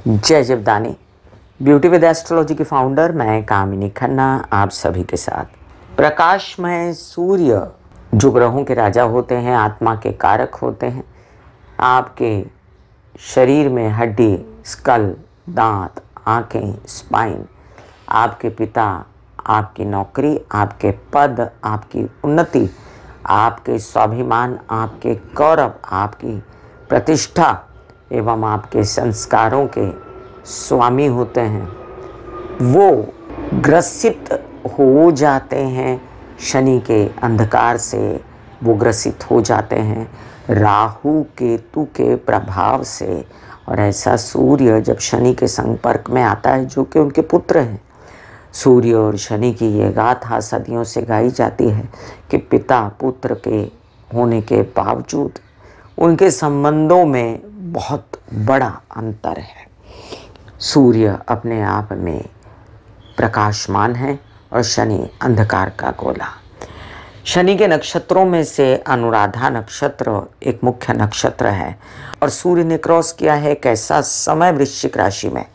जय Jivdani. Beauty with astrology की founder मैं कामिनी खन्ना आप सभी के साथ। प्रकाशमय सूर्य जो ग्रहों के राजा होते हैं, आत्मा के कारक होते हैं। आपके शरीर में हड्डी, स्कल, दांत, आंखें, स्पाइन, आपके पिता, आपकी नौकरी, आपके पद, आपकी उन्नति, आपके स्वाभिमान, आपके गौरव, आपकी प्रतिष्ठा एवं आपके संस्कारों के स्वामी होते हैं। वो ग्रसित हो जाते हैं शनि के अंधकार से, वो ग्रसित हो जाते हैं राहु केतु के प्रभाव से। और ऐसा सूर्य जब शनि के संपर्क में आता है, जो कि उनके पुत्र हैं, सूर्य और शनि की ये गाथा सदियों से गाई जाती है कि पिता पुत्र के होने के बावजूद उनके संबंधों में बहुत बड़ा अंतर है। सूर्य अपने आप में प्रकाशमान है और शनि अंधकार का गोला। शनि के नक्षत्रों में से अनुराधा नक्षत्र एक मुख्य नक्षत्र है और सूर्य ने क्रॉस किया है कैसा समय वृश्चिक राशि में,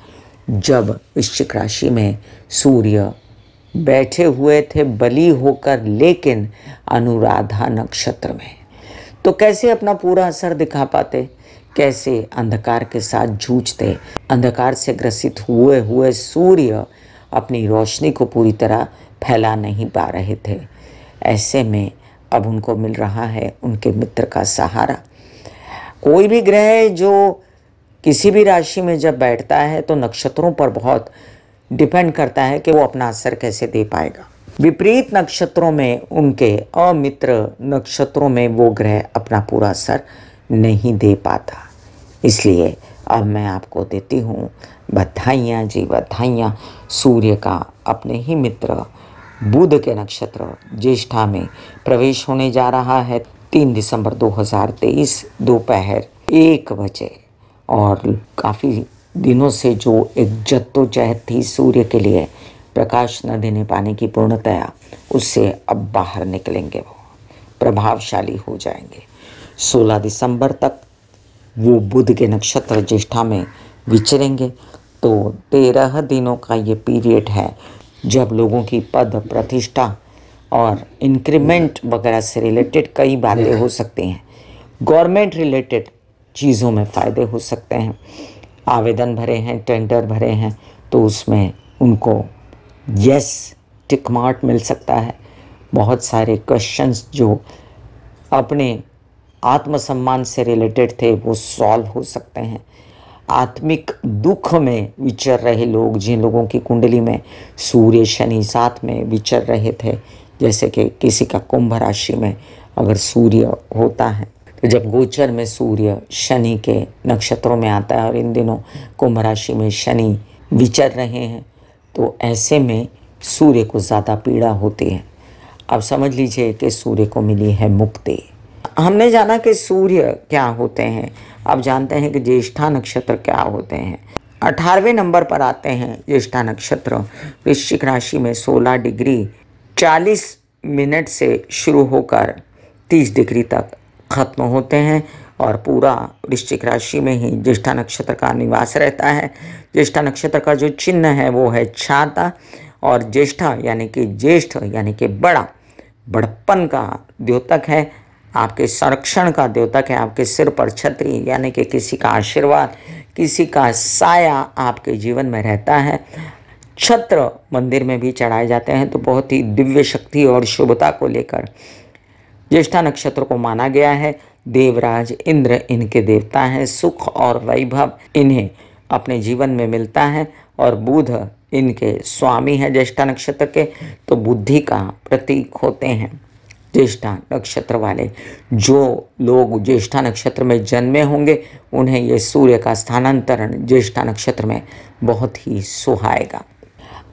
जब वृश्चिक राशि में सूर्य बैठे हुए थे बली होकर, लेकिन अनुराधा नक्षत्र में। तो कैसे अपना पूरा असर दिखा पाते, कैसे अंधकार के साथ जूझते। अंधकार से ग्रसित हुए हुए सूर्य अपनी रोशनी को पूरी तरह फैला नहीं पा रहे थे। ऐसे में अब उनको मिल रहा है उनके मित्र का सहारा। कोई भी ग्रह जो किसी भी राशि में जब बैठता है तो नक्षत्रों पर बहुत डिपेंड करता है कि वो अपना असर कैसे दे पाएगा। विपरीत नक्षत्रों में, उनके अमित्र नक्षत्रों में वो ग्रह अपना पूरा असर नहीं दे पाता। इसलिए अब मैं आपको देती हूँ बधाइयाँ जी बधाइयाँ। सूर्य का अपने ही मित्र बुध के नक्षत्र ज्येष्ठा में प्रवेश होने जा रहा है 3 दिसंबर 2023 दोपहर 1 बजे। और काफ़ी दिनों से जो एक जद्दोजहद थी सूर्य के लिए प्रकाश न देने पाने की पूर्णतया, उससे अब बाहर निकलेंगे, वो प्रभावशाली हो जाएंगे। 16 दिसंबर तक वो बुध के नक्षत्र ज्येष्ठा में विचरेंगे। तो 13 दिनों का ये पीरियड है जब लोगों की पद प्रतिष्ठा और इंक्रीमेंट वगैरह से रिलेटेड कई बातें हो सकती हैं। गवर्नमेंट रिलेटेड चीज़ों में फ़ायदे हो सकते हैं। आवेदन भरे हैं, टेंडर भरे हैं, तो उसमें उनको यस टिक मार्क मिल सकता है। बहुत सारे क्वेश्चंस जो अपने आत्मसम्मान से रिलेटेड थे वो सॉल्व हो सकते हैं। आत्मिक दुख में विचर रहे लोग, जिन लोगों की कुंडली में सूर्य शनि साथ में विचर रहे थे, जैसे कि किसी का कुंभ राशि में अगर सूर्य होता है, तो जब गोचर में सूर्य शनि के नक्षत्रों में आता है और इन दिनों कुंभ राशि में शनि विचर रहे हैं, तो ऐसे में सूर्य को ज़्यादा पीड़ा होती है। अब समझ लीजिए कि सूर्य को मिली है मुक्ति। हमने जाना कि सूर्य क्या होते हैं, अब जानते हैं कि ज्येष्ठा नक्षत्र क्या होते हैं। 18वें नंबर पर आते हैं ज्येष्ठा नक्षत्र। वृश्चिक राशि में 16 डिग्री 40 मिनट से शुरू होकर 30 डिग्री तक खत्म होते हैं और पूरा वृश्चिक राशि में ही ज्येष्ठा नक्षत्र का निवास रहता है। ज्येष्ठा नक्षत्र का जो चिन्ह है वो है छाता, और ज्येष्ठा यानी कि ज्येष्ठ यानी कि बड़ा, बड़प्पन का द्योतक है, आपके संरक्षण का द्योतक है। आपके सिर पर छतरी यानी कि किसी का आशीर्वाद, किसी का साया आपके जीवन में रहता है। छत्र मंदिर में भी चढ़ाए जाते हैं, तो बहुत ही दिव्य शक्ति और शुभता को लेकर ज्येष्ठा नक्षत्र को माना गया है। देवराज इंद्र इनके देवता हैं। सुख और वैभव इन्हें अपने जीवन में मिलता है और बुध इनके स्वामी हैं ज्येष्ठा नक्षत्र के, तो बुद्धि का प्रतीक होते हैं ज्येष्ठा नक्षत्र वाले। जो लोग ज्येष्ठा नक्षत्र में जन्मे होंगे उन्हें ये सूर्य का स्थानांतरण ज्येष्ठा नक्षत्र में बहुत ही सुहाएगा।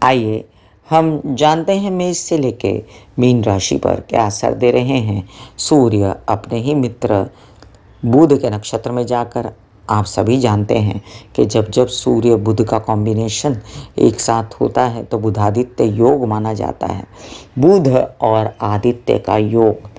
आइए हम जानते हैं मेष से लेके मीन राशि पर क्या असर दे रहे हैं सूर्य अपने ही मित्र बुध के नक्षत्र में जाकर आप सभी जानते हैं कि जब जब सूर्य बुध का कॉम्बिनेशन एक साथ होता है तो बुधादित्य योग माना जाता है, बुध और आदित्य का योग।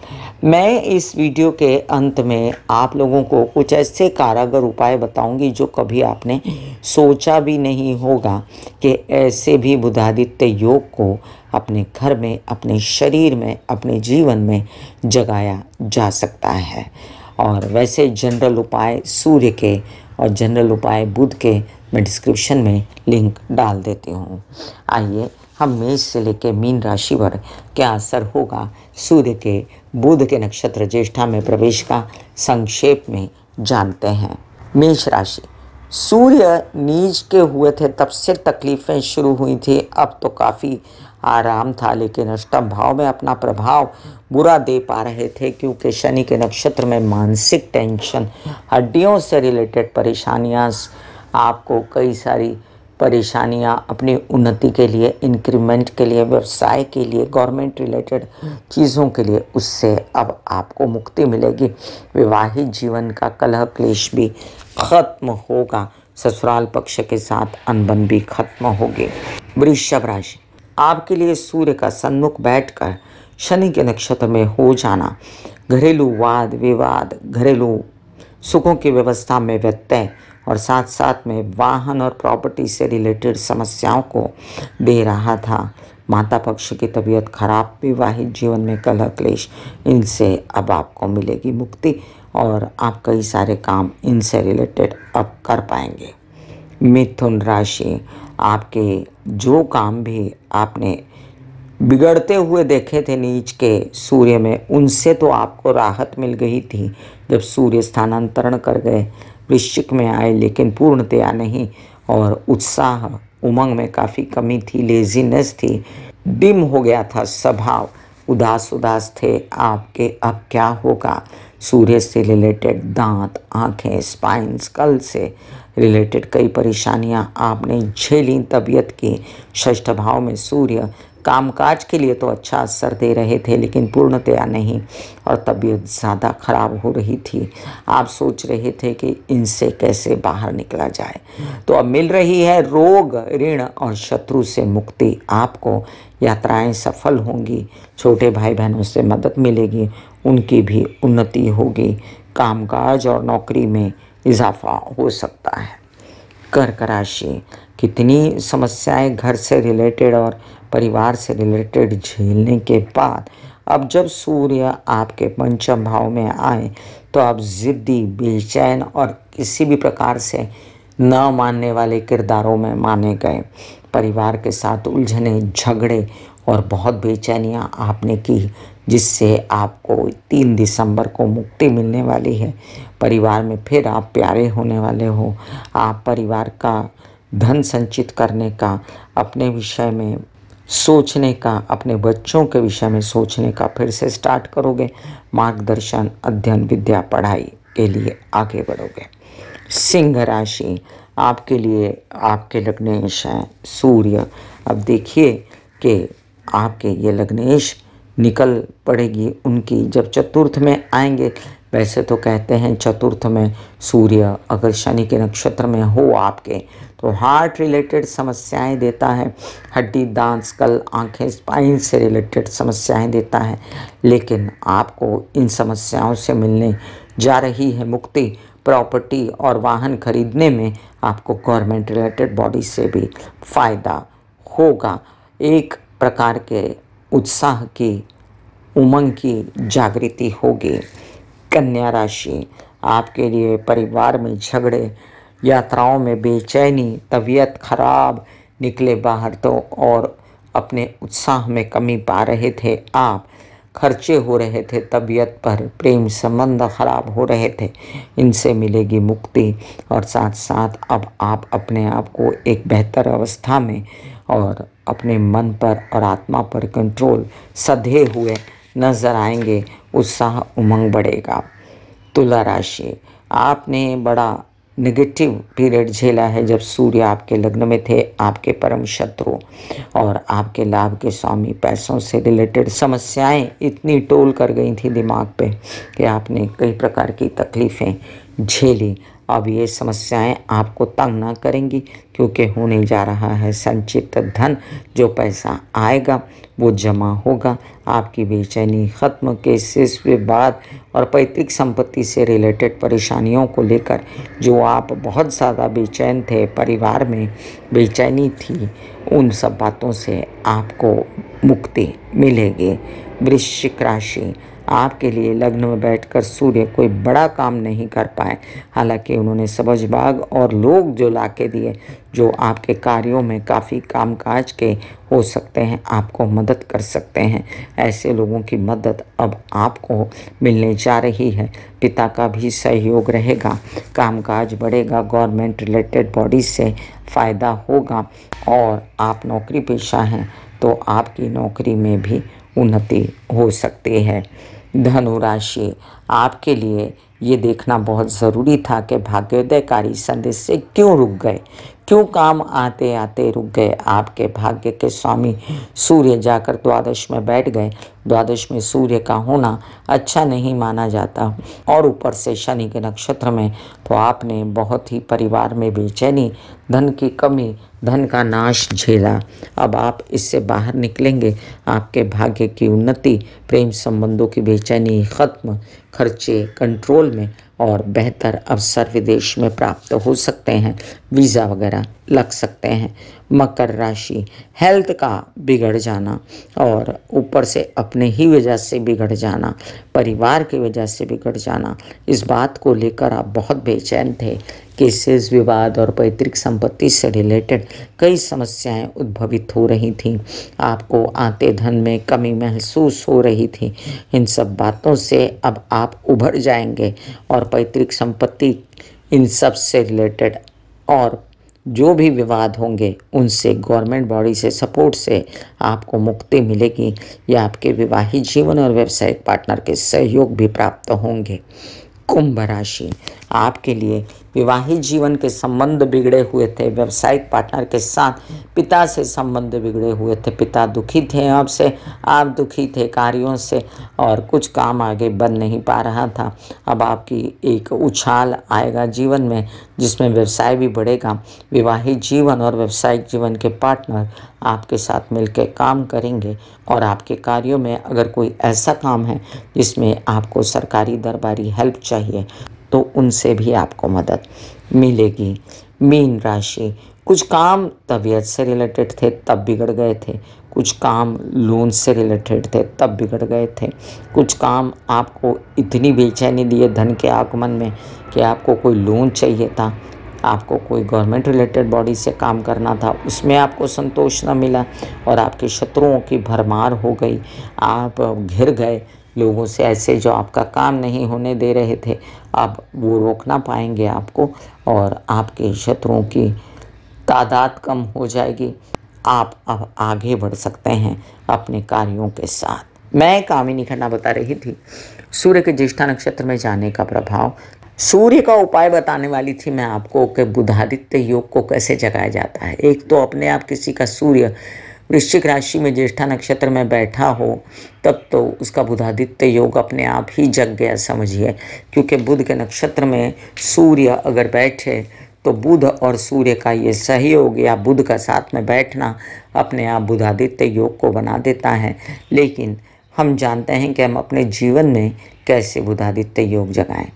मैं इस वीडियो के अंत में आप लोगों को कुछ ऐसे कारगर उपाय बताऊंगी जो कभी आपने सोचा भी नहीं होगा कि ऐसे भी बुधादित्य योग को अपने घर में, अपने शरीर में, अपने जीवन में जगाया जा सकता है। और वैसे जनरल उपाय सूर्य के और जनरल उपाय बुध के मैं डिस्क्रिप्शन में लिंक डाल देती हूँ। आइए हम मेष से लेकर मीन राशि पर क्या असर होगा सूर्य के बुध के नक्षत्र ज्येष्ठा में प्रवेश का संक्षेप में जानते हैं। मेष राशि, सूर्य नीच के हुए थे तब से तकलीफें शुरू हुई थी, अब तो काफ़ी आराम था, लेकिन अष्टम भाव में अपना प्रभाव बुरा दे पा रहे थे क्योंकि शनि के नक्षत्र में मानसिक टेंशन, हड्डियों से रिलेटेड परेशानियां, आपको कई सारी परेशानियां अपनी उन्नति के लिए, इंक्रीमेंट के लिए, व्यवसाय के लिए, गवर्नमेंट रिलेटेड चीज़ों के लिए, उससे अब आपको मुक्ति मिलेगी। विवाहित जीवन का कलह क्लेश भी खत्म होगा, ससुराल पक्ष के साथ अनबन भी खत्म होगी। वृषभ राशि, आपके लिए सूर्य का सन्मुख बैठकर शनि के नक्षत्र में हो जाना घरेलू वाद विवाद, घरेलू सुखों की व्यवस्था में व्यत्यय और साथ साथ में वाहन और प्रॉपर्टी से रिलेटेड समस्याओं को दे रहा था। माता पक्ष की तबीयत खराब, विवाहित जीवन में कलह क्लेश, इनसे अब आपको मिलेगी मुक्ति और आप कई सारे काम इनसे रिलेटेड अब कर पाएंगे। मिथुन राशि, आपके जो काम भी आपने बिगड़ते हुए देखे थे नीच के सूर्य में, उनसे तो आपको राहत मिल गई थी जब सूर्य स्थानांतरण कर गए, वृश्चिक में आए, लेकिन पूर्णतया नहीं और उत्साह उमंग में काफ़ी कमी थी, लेजीनेस थी, डिम हो गया था स्वभाव, उदास उदास थे आपके। अब क्या होगा, सूर्य से रिलेटेड दांत, आँखें, स्पाइन, स्कल से रिलेटेड कई परेशानियां आपने झेली। तबीयत की षष्ठ भाव में सूर्य कामकाज के लिए तो अच्छा असर दे रहे थे लेकिन पूर्णतया नहीं और तबीयत ज़्यादा खराब हो रही थी। आप सोच रहे थे कि इनसे कैसे बाहर निकला जाए, तो अब मिल रही है रोग, ऋण और शत्रु से मुक्ति। आपको यात्राएं सफल होंगी, छोटे भाई बहनों से मदद मिलेगी, उनकी भी उन्नति होगी, कामकाज और नौकरी में इजाफा हो सकता है। कर्क राशि, कितनी समस्याएं घर से रिलेटेड और परिवार से रिलेटेड झेलने के बाद अब जब सूर्य आपके पंचम भाव में आए तो आप जिद्दी, बेचैन और किसी भी प्रकार से न मानने वाले किरदारों में माने गए। परिवार के साथ उलझने, झगड़े और बहुत बेचैनियां आपने की, जिससे आपको 3 दिसंबर को मुक्ति मिलने वाली है। परिवार में फिर आप प्यारे होने वाले हो। आप परिवार का धन संचित करने का, अपने विषय में सोचने का, अपने बच्चों के विषय में सोचने का फिर से स्टार्ट करोगे। मार्गदर्शन, अध्ययन, विद्या, पढ़ाई के लिए आगे बढ़ोगे। सिंह राशि, आपके लिए आपके लग्नेश हैं सूर्य। अब देखिए कि आपके ये लग्नेश निकल पड़ेगी उनकी जब चतुर्थ में आएंगे। वैसे तो कहते हैं चतुर्थ में सूर्य अगर शनि के नक्षत्र में हो आपके तो हार्ट रिलेटेड समस्याएं देता है, हड्डी, दांत, स्कल, आंखें, स्पाइन से रिलेटेड समस्याएं देता है, लेकिन आपको इन समस्याओं से मिलने जा रही है मुक्ति। प्रॉपर्टी और वाहन खरीदने में आपको गवर्नमेंट रिलेटेड बॉडी से भी फायदा होगा। एक प्रकार के उत्साह की, उमंग की जागृति होगी। कन्या राशि, आपके लिए परिवार में झगड़े, यात्राओं में बेचैनी, तबीयत खराब, निकले बाहर तो और अपने उत्साह में कमी पा रहे थे आप, खर्चे हो रहे थे तबीयत पर, प्रेम संबंध खराब हो रहे थे, इनसे मिलेगी मुक्ति और साथ साथ अब आप अपने आप को एक बेहतर अवस्था में और अपने मन पर और आत्मा पर कंट्रोल सधे हुए नजर आएंगे। उत्साह, उमंग बढ़ेगा। तुला राशि, आपने बड़ा नेगेटिव पीरियड झेला है जब सूर्य आपके लग्न में थे, आपके परम शत्रु और आपके लाभ के स्वामी पैसों से रिलेटेड समस्याएं इतनी टोल कर गई थी दिमाग पे कि आपने कई प्रकार की तकलीफ़ें झेली। अब ये समस्याएं आपको तंग ना करेंगी, क्योंकि होने जा रहा है संचित धन। जो पैसा आएगा वो जमा होगा। आपकी बेचैनी खत्म। केसेस विवाद और पैतृक संपत्ति से रिलेटेड परेशानियों को लेकर जो आप बहुत ज़्यादा बेचैन थे, परिवार में बेचैनी थी, उन सब बातों से आपको मुक्ति मिलेगी। वृश्चिक राशि, आपके लिए लग्न में बैठकर सूर्य कोई बड़ा काम नहीं कर पाए। हालांकि उन्होंने समझबाग और लोग जो लाके दिए, जो आपके कार्यों में काफ़ी कामकाज के हो सकते हैं, आपको मदद कर सकते हैं। ऐसे लोगों की मदद अब आपको मिलने जा रही है। पिता का भी सहयोग रहेगा, कामकाज बढ़ेगा, गवर्नमेंट रिलेटेड बॉडी से फ़ायदा होगा। और आप नौकरी पेशा हैं तो आपकी नौकरी में भी उन्नति हो सकती है। धनु राशि, आपके लिए ये देखना बहुत ज़रूरी था कि भाग्योदयकारी संदेश से क्यों रुक गए, क्यों काम आते आते रुक गए। आपके भाग्य के स्वामी सूर्य जाकर द्वादश में बैठ गए। द्वादश में सूर्य का होना अच्छा नहीं माना जाता, और ऊपर से शनि के नक्षत्र में, तो आपने बहुत ही परिवार में बेचैनी, धन की कमी, धन का नाश झेला। अब आप इससे बाहर निकलेंगे। आपके भाग्य की उन्नति, प्रेम संबंधों की बेचैनी खत्म, खर्चे कंट्रोल में, और बेहतर अवसर विदेश में प्राप्त हो सकते हैं। वीज़ा वगैरह लग सकते हैं। मकर राशि, हेल्थ का बिगड़ जाना और ऊपर से अपने ही वजह से बिगड़ जाना, परिवार की वजह से बिगड़ जाना, इस बात को लेकर आप बहुत बेचैन थे। केसेस विवाद और पैतृक संपत्ति से रिलेटेड कई समस्याएं उद्भवित हो रही थीं। आपको आते धन में कमी महसूस हो रही थी। इन सब बातों से अब आप उभर जाएंगे, और पैतृक संपत्ति, इन सब से रिलेटेड और जो भी विवाद होंगे उनसे, गवर्नमेंट बॉडी से सपोर्ट से आपको मुक्ति मिलेगी, या आपके विवाहित जीवन और व्यावसायिक पार्टनर के सहयोग भी प्राप्त होंगे। कुंभ राशि, आपके लिए विवाहित जीवन के संबंध बिगड़े हुए थे, व्यावसायिक पार्टनर के साथ पिता से संबंध बिगड़े हुए थे, पिता दुखी थे आपसे, आप दुखी थे कार्यों से, और कुछ काम आगे बन नहीं पा रहा था। अब आपकी एक उछाल आएगा जीवन में, जिसमें व्यवसाय भी बढ़ेगा। विवाहित जीवन और व्यावसायिक जीवन के पार्टनर आपके साथ मिलकर काम करेंगे, और आपके कार्यों में अगर कोई ऐसा काम है जिसमें आपको सरकारी दरबारी हेल्प चाहिए, तो उनसे भी आपको मदद मिलेगी। मीन राशि, कुछ काम तबीयत से रिलेटेड थे तब बिगड़ गए थे, कुछ काम लोन से रिलेटेड थे तब बिगड़ गए थे, कुछ काम आपको इतनी बेचैनी दिए धन के आगमन में कि आपको कोई लोन चाहिए था, आपको कोई गवर्नमेंट रिलेटेड बॉडी से काम करना था, उसमें आपको संतोष न मिला, और आपके शत्रुओं की भरमार हो गई। आप घिर गए लोगों से ऐसे जो आपका काम नहीं होने दे रहे थे। अब वो रोक ना पाएंगे आपको, और आपके शत्रुओं की तादाद कम हो जाएगी। आप अब आगे बढ़ सकते हैं अपने कार्यों के साथ। मैं कामिनी खन्ना बता रही थी सूर्य के ज्येष्ठा नक्षत्र में जाने का प्रभाव। सूर्य का उपाय बताने वाली थी मैं आपको कि बुधादित्य योग को कैसे जगाया जाता है। एक तो अपने आप किसी का सूर्य वृश्चिक राशि में ज्येष्ठा नक्षत्र में बैठा हो, तब तो उसका बुधादित्य योग अपने आप ही जग गया समझिए, क्योंकि बुध के नक्षत्र में सूर्य अगर बैठे तो बुध और सूर्य का ये सहयोग या बुध का साथ में बैठना अपने आप बुधादित्य योग को बना देता है। लेकिन हम जानते हैं कि हम अपने जीवन में कैसे बुधादित्य योग जगाएं।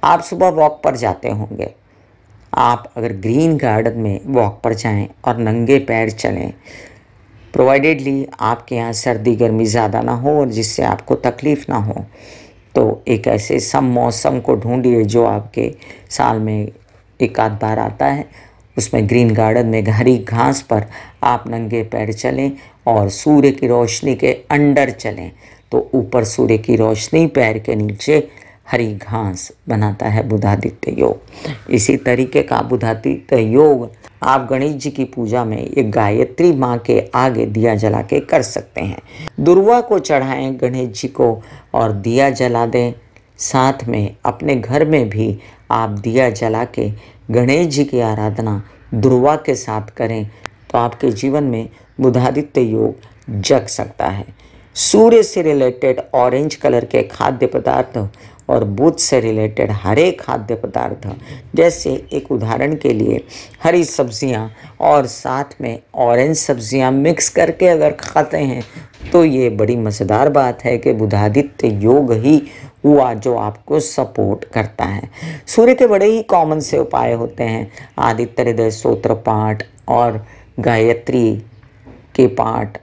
आप सुबह वॉक पर जाते होंगे, आप अगर ग्रीन गार्डन में वॉक पर जाएं और नंगे पैर चलें, प्रोवाइडेडली आपके यहाँ सर्दी गर्मी ज़्यादा ना हो और जिससे आपको तकलीफ़ ना हो, तो एक ऐसे सम मौसम को ढूंढिए जो आपके साल में एक आध बार आता है। उसमें ग्रीन गार्डन में हरी घास पर आप नंगे पैर चलें और सूर्य की रोशनी के अंडर चलें, तो ऊपर सूर्य की रोशनी, पैर के नीचे हरी घास बनाता है बुधादित्य योग। इसी तरीके का बुधादित्य योग आप गणेश जी की पूजा में एक गायत्री माँ के आगे दिया जला के कर सकते हैं। दुर्वा को चढ़ाएं गणेश जी को और दिया जला दें। साथ में अपने घर में भी आप दिया जला के गणेश जी की आराधना दुर्वा के साथ करें, तो आपके जीवन में बुधादित्य योग जग सकता है। सूर्य से रिलेटेड ऑरेंज कलर के खाद्य पदार्थ और बुध से रिलेटेड हरे खाद्य पदार्थ, जैसे एक उदाहरण के लिए हरी सब्जियां और साथ में ऑरेंज सब्जियां मिक्स करके अगर खाते हैं तो ये बड़ी मज़ेदार बात है कि बुधादित्य योग ही हुआ जो आपको सपोर्ट करता है। सूर्य के बड़े ही कॉमन से उपाय होते हैं, आदित्य हृदय स्तोत्र पाठ और गायत्री के पाठ,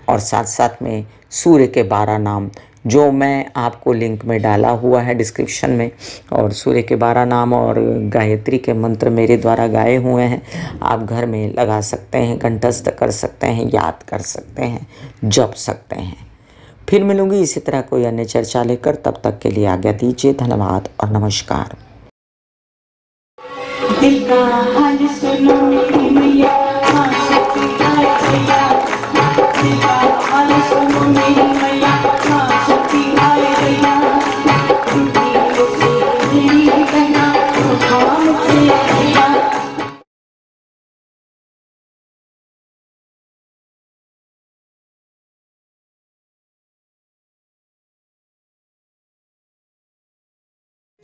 और साथ साथ में सूर्य के 12 नाम जो मैं आपको लिंक में डाला हुआ है डिस्क्रिप्शन में। और सूर्य के 12 नाम और गायत्री के मंत्र मेरे द्वारा गाए हुए हैं, आप घर में लगा सकते हैं, कंठस्थ कर सकते हैं, याद कर सकते हैं, जप सकते हैं। फिर मिलूंगी इसी तरह कोई अन्य चर्चा लेकर, तब तक के लिए आज्ञा दीजिए। धन्यवाद और नमस्कार। दिल का हाल सुनो मेरी मैया, हाँ सच्ची आए भैया। दिल का हाल सुनो मेरी मैया, हाँ सच्ची आए भैया।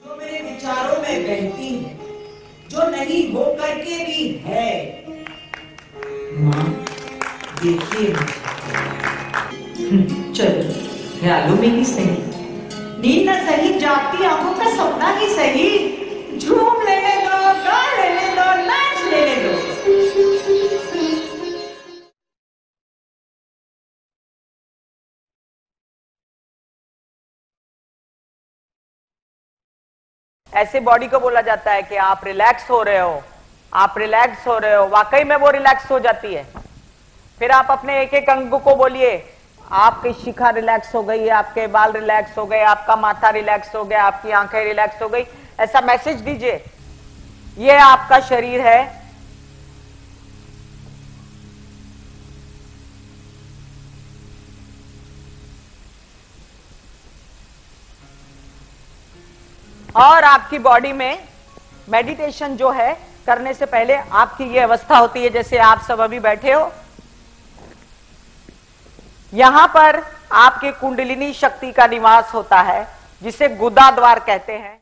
जो मेरे विचारों में बहती है, जो नहीं हो करके भी है। माँ देखिए, चलो ख्यालों में ही सही, नींद न सही, जागती आंखों का सपना ही सही, झूम लेने दो, गा लेने दो, नाच लेने दो। ऐसे बॉडी को बोला जाता है कि आप रिलैक्स हो रहे हो, आप रिलैक्स हो रहे हो। वाकई में वो रिलैक्स हो जाती है। फिर आप अपने एक एक अंग को बोलिए, आपकी शिखा रिलैक्स हो गई, आपके बाल रिलैक्स हो गए, आपका माथा रिलैक्स हो गया, आपकी आंखें रिलैक्स हो गई। ऐसा मैसेज दीजिए, ये आपका शरीर है, और आपकी बॉडी में मेडिटेशन जो है करने से पहले आपकी ये अवस्था होती है जैसे आप सब अभी बैठे हो। यहां पर आपके कुंडलिनी शक्ति का निवास होता है जिसे गुदा द्वार कहते हैं।